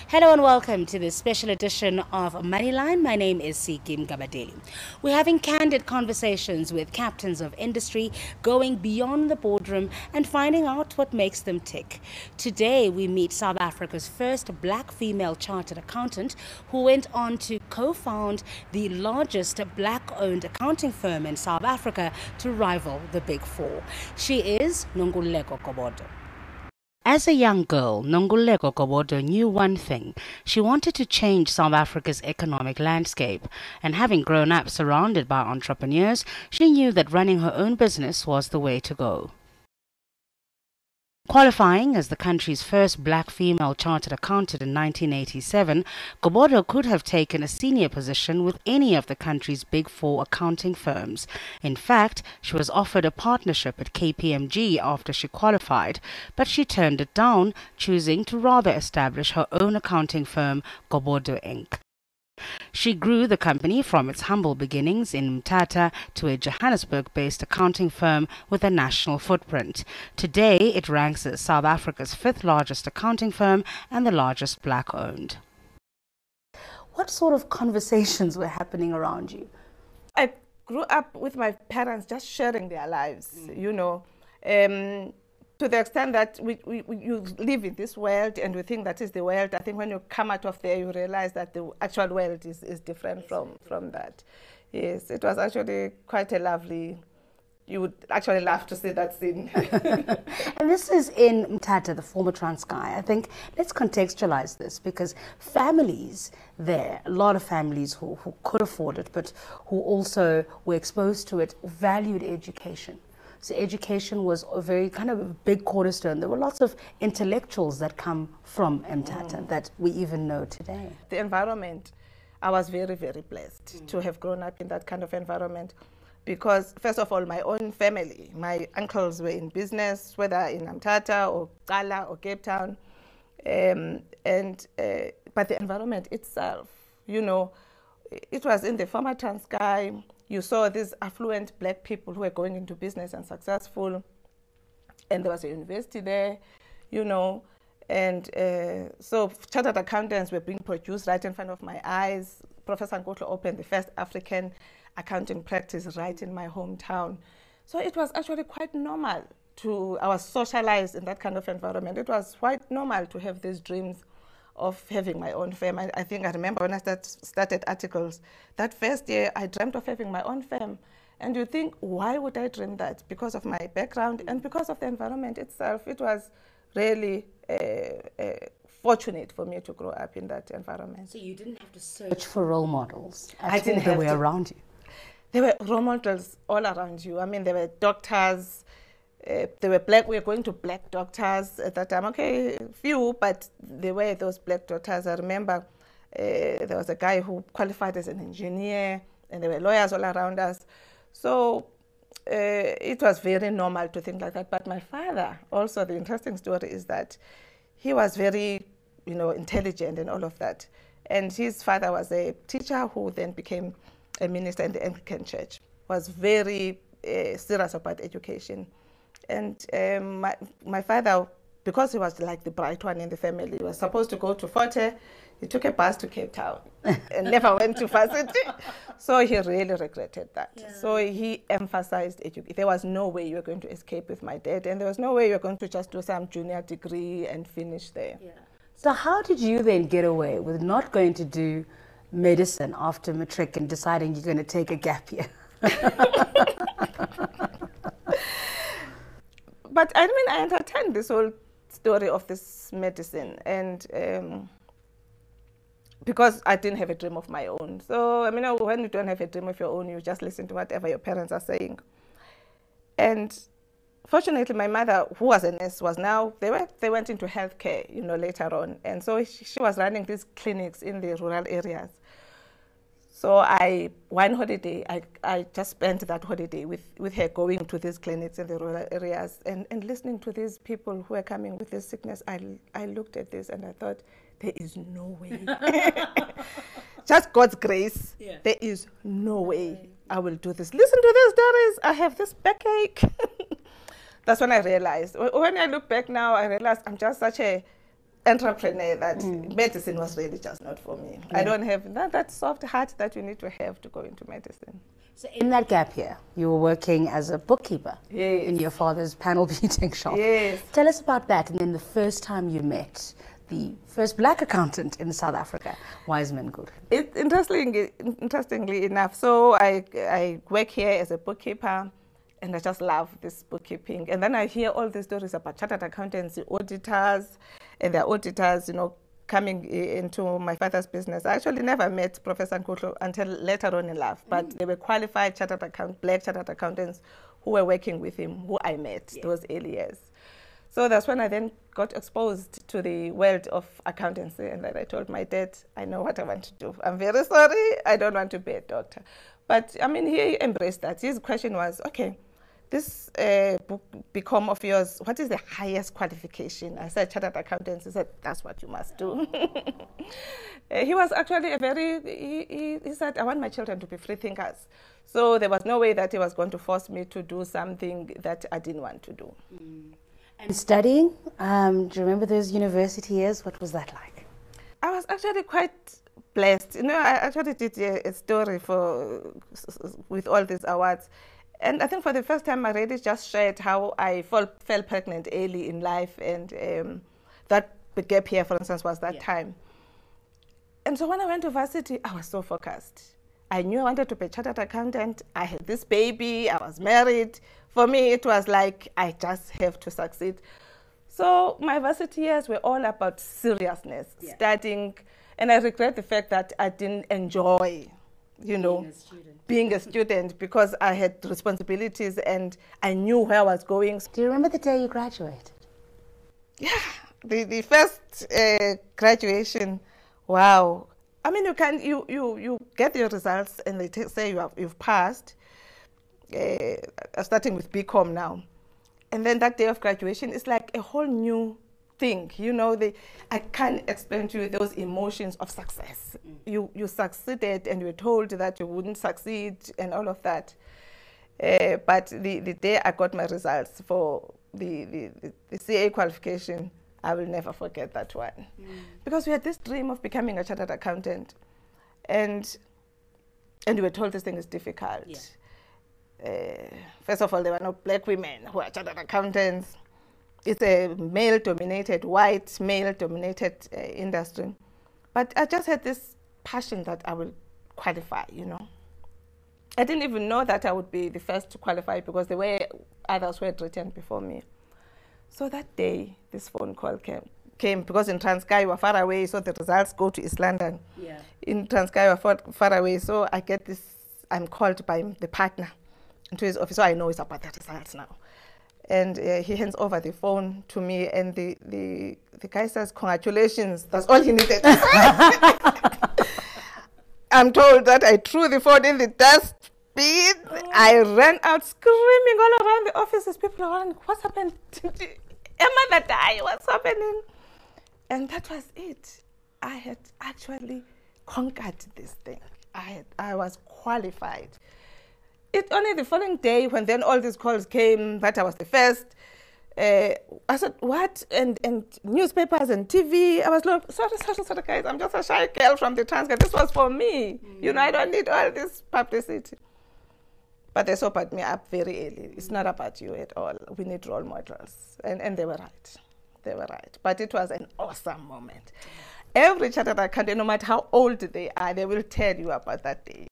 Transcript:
Hello and welcome to this special edition of Moneyline. My name is SizweNtsalubaGobodo. We're having candid conversations with captains of industry, going beyond the boardroom and finding out what makes them tick. Today we meet South Africa's first black female chartered accountant who went on to co-found the largest black-owned accounting firm in South Africa to rival the Big Four. She is Nonkululeko Gobodo. As a young girl, Nonkululeko Gobodo knew one thing. She wanted to change South Africa's economic landscape. And having grown up surrounded by entrepreneurs, she knew that running her own business was the way to go. Qualifying as the country's first black female chartered accountant in 1987, Gobodo could have taken a senior position with any of the country's big four accounting firms. In fact, she was offered a partnership at KPMG after she qualified, but she turned it down, choosing to rather establish her own accounting firm, Gobodo Inc. She grew the company from its humble beginnings in Mthatha to a Johannesburg-based accounting firm with a national footprint. Today, it ranks as South Africa's fifth largest accounting firm and the largest black-owned. What sort of conversations were happening around you? I grew up with my parents just sharing their lives, to the extent that you live in this world and we think that is the world. I think when you come out of there, you realize that the actual world is different from that. Yes, it was actually quite a lovely, you would actually love to see that scene. And this is in Mthatha, the former Transkei. I think let's contextualize this because families there, a lot of families who could afford it, but who also were exposed to it, valued education. So education was a very kind of a big cornerstone. There were lots of intellectuals that come from Mthatha that we even know today. The environment, I was very, very blessed to have grown up in that kind of environment because, first of all, my own family, my uncles were in business, whether in Mthatha or Kala or Cape Town. But the environment itself, it was in the former Transkei. You saw these affluent black people who were going into business and successful. And there was a university there, And so chartered accountants were being produced right in front of my eyes. Professor Nkotlo opened the first African accounting practice right in my hometown. So it was actually quite normal I was socialized in that kind of environment. It was quite normal to have these dreams of having my own firm. I think I remember when I started articles, that first year I dreamt of having my own firm. And you think, why would I dream that? Because of my background and because of the environment itself. It was really fortunate for me to grow up in that environment. So you didn't have to search for role models they were around you? There were role models all around you. I mean, there were doctors, they were black. We were going to black doctors at that time. Okay, few, but there were those black doctors. I remember there was a guy who qualified as an engineer, and there were lawyers all around us. So it was very normal to think like that. But my father, also the interesting story is that he was very, intelligent and all of that. And his father was a teacher who then became a minister in the Anglican Church, was very serious about education. And my father, because he was like the bright one in the family, he was supposed to go to Fort Hare. He took a bus to Cape Town and never went to varsity. So he really regretted that. Yeah. So he emphasized education. There was no way you were going to escape with my dad, and there was no way you were going to just do some junior degree and finish there. Yeah. So how did you then get away with not going to do medicine after matric and deciding you're going to take a gap year? But I mean, I entertained this whole story of this medicine, and because I didn't have a dream of my own. So, I mean, when you don't have a dream of your own, you just listen to whatever your parents are saying. And fortunately, my mother, who was a nurse, they went into healthcare, later on. And so she was running these clinics in the rural areas. So one holiday, I just spent that holiday with her going to these clinics in the rural areas and listening to these people who were coming with this sickness. I looked at this and I thought, there is no way. Just God's grace. Yeah. There is no way I will do this. Listen to these stories. I have this backache. That's when I realized. When I look back now, I realized I'm just such a entrepreneur that medicine was really just not for me. Yeah. I don't have that soft heart that you need to have to go into medicine. So in that gap year, you were working as a bookkeeper Yes. in your father's panel beating shop. Yes. Tell us about that, and then the first time you met the first black accountant in South Africa, Wiseman Good. Interestingly enough, so I work here as a bookkeeper, and I just love this bookkeeping. And then I hear all these stories about chartered accountants, auditors, and their auditors, coming into my father's business. I actually never met Professor Nkuhlu until later on in life, but they were qualified black chartered accountants who were working with him, who I met those early years. So that's when I then got exposed to the world of accountancy, and then I told my dad, I know what I want to do. I'm very sorry, I don't want to be a doctor. But I mean, he embraced that. His question was, okay, this book BCom of yours, what is the highest qualification? I said, chartered accountant. He said, that's what you must do. He was actually he said, I want my children to be free thinkers. So there was no way that he was going to force me to do something that I didn't want to do. And studying, do you remember those university years? What was that like? I was actually quite blessed. I actually did a story with all these awards. And I think for the first time, I really just shared how I fell pregnant early in life. And that gap here, for instance, was that time. And so when I went to varsity, I was so focused. I knew I wanted to be a chartered accountant. I had this baby. I was married. For me, it was like, I just have to succeed. So my varsity years were all about seriousness, studying. And I regret the fact that I didn't enjoy, being a student, because I had responsibilities and I knew where I was going. Do you remember the day you graduated? Yeah, the first graduation, wow. I mean, you get your results and they say you've passed, starting with BCom now. And then that day of graduation is like a whole new thing. I can't explain to you those emotions of success. You succeeded and you were told that you wouldn't succeed and all of that. But the day I got my results for the CA qualification, I will never forget that one. Because we had this dream of becoming a chartered accountant. And we were told this thing is difficult. First of all, there were no black women who are chartered accountants. It's a male-dominated, white male-dominated industry. But I just had this passion that I will qualify, I didn't even know that I would be the first to qualify because there were others who had written before me. So that day, this phone call came because in Transkei we were far away, so the results go to East London. In Transkei we were far away, so I get this, I'm called by the partner into his office, so I know it's about the results now. And he hands over the phone to me, and the guy says, congratulations, that's all he needed. I'm told that I threw the phone in the dustbin. I ran out screaming all around the offices. People are around, what's happened? Emma that died, what's happening? And that was it. I had actually conquered this thing. I was qualified. It only the following day, when then all these calls came, that I was the first, I said, what? And newspapers and TV. I was like, sorry, guys, I'm just a shy girl from the Transkei. This was for me. I don't need all this publicity. But they sobered me up very early. It's not about you at all. We need role models. And they were right. They were right. But it was an awesome moment. Every chartered accountant, no matter how old they are, they will tell you about that day.